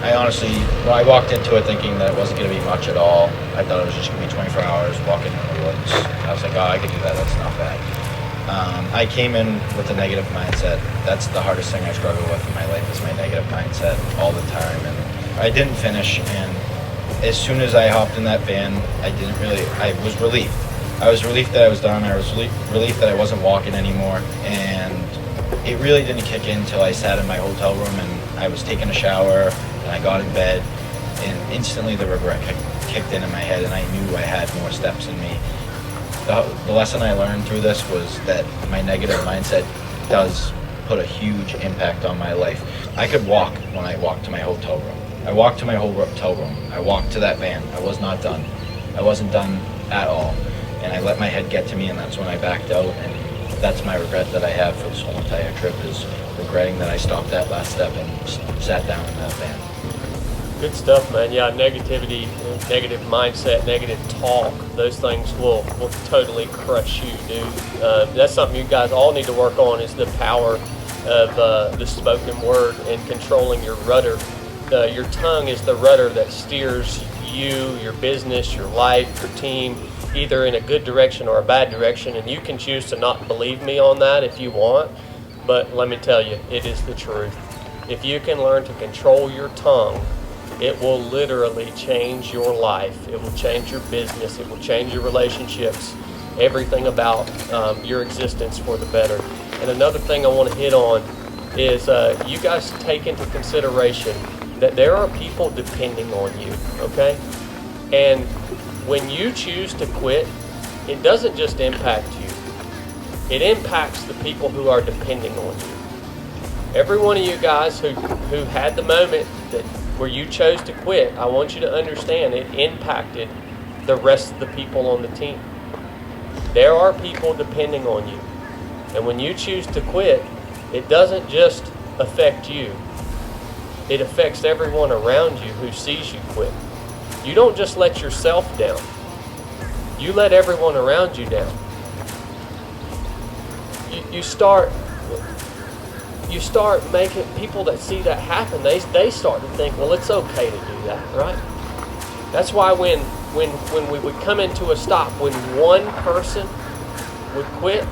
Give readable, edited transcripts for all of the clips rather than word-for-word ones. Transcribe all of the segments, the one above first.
I honestly, well, I walked into it thinking that it wasn't going to be much at all. I thought it was just going to be 24 hours walking in the woods. I was like, oh, I could do that. That's not bad. I came in with a negative mindset. That's the hardest thing I struggle with in my life is my negative mindset all the time. And I didn't finish. And as soon as I hopped in that van, I was relieved. I was relieved that I was done. I was relieved that I wasn't walking anymore. And it really didn't kick in until I sat in my hotel room and I was taking a shower and I got in bed, and instantly the regret kicked in my head, and I knew I had more steps in me. The lesson I learned through this was that my negative mindset does put a huge impact on my life. I could walk when I walked to my hotel room. I walked to my hotel room. I walked to that van. I was not done. I wasn't done at all. And I let my head get to me, and that's when I backed out. And that's my regret that I have for this whole entire trip, is regretting that I stopped that last step and sat down in that van. Good stuff, man. Yeah, negativity, negative mindset, negative talk, those things will totally crush you, dude. That's something you guys all need to work on, is the power of the spoken word and controlling your rudder. Your tongue is the rudder that steers you, your business, your life, your team, either in a good direction or a bad direction. And you can choose to not believe me on that if you want, but let me tell you, it is the truth. If you can learn to control your tongue, it will literally change your life. It will change your business. It will change your relationships, everything about your existence for the better. And another thing I want to hit on is you guys take into consideration that there are people depending on you, okay? And when you choose to quit, it doesn't just impact you. It impacts the people who are depending on you. Every one of you guys who had the moment where you chose to quit, I want you to understand it impacted the rest of the people on the team. There are people depending on you. And when you choose to quit, it doesn't just affect you. It affects everyone around you who sees you quit. You don't just let yourself down. You let everyone around you down. You start making people that see that happen, they start to think, well, it's okay to do that, right? That's why when we would come into a stop, when one person would quit,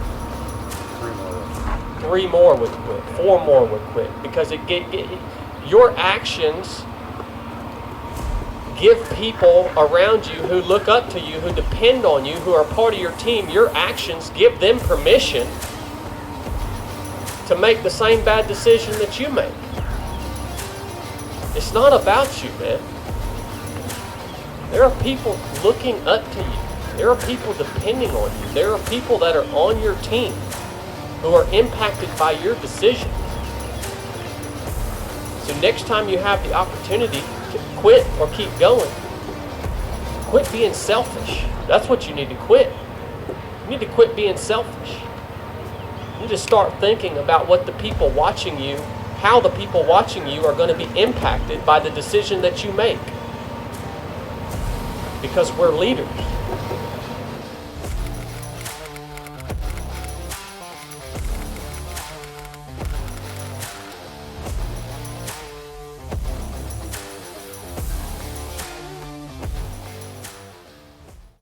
three more would quit, four more would quit, because your actions give people around you who look up to you, who depend on you, who are part of your team, your actions give them permission to make the same bad decision that you make. It's not about you, man. There are people looking up to you. There are people depending on you. There are people that are on your team who are impacted by your decisions. So next time you have the opportunity to quit or keep going, quit being selfish. That's what you need to quit. You need to quit being selfish. You need to start thinking about what the people watching you, how the people watching you are going to be impacted by the decision that you make. Because we're leaders.